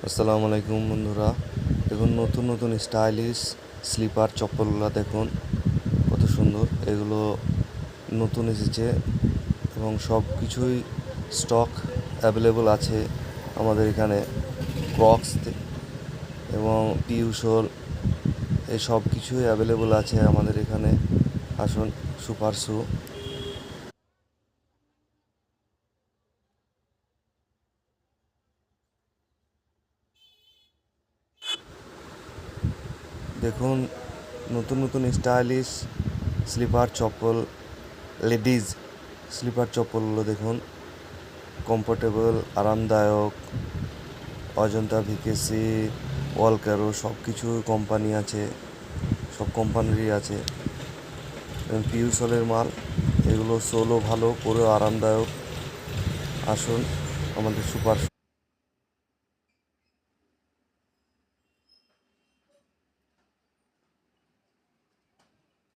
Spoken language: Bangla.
আসসালামু আলাইকুম বন্ধুরা। দেখুন নতুন নতুন স্টাইলিশ স্লিপার চপ্পলগুলো দেখুন কত সুন্দর। এগুলো নতুন এসেছে এবং সব কিছুই স্টক অ্যাভেলেবল আছে আমাদের এখানে। ক্রক্স এবং পিউসোল এই সব কিছুই অ্যাভেলেবল আছে আমাদের এখানে। আসুন, সুপার শু। দেখুন নতুন নতুন স্টাইলিশ স্লিপার চপ্পল, লেডিজ স্লিপার চপ্পলগুলো দেখুন, কমফোর্টেবল, আরামদায়ক। অজন্তা, ভিকেসি, ওয়ালক্যারো সব কিছু কোম্পানি আছে, সব কোম্পানিরই আছে। পিউসলের মাল, এগুলো সোলও ভালো, পরেও আরামদায়ক। আসুন আমাদের সুপার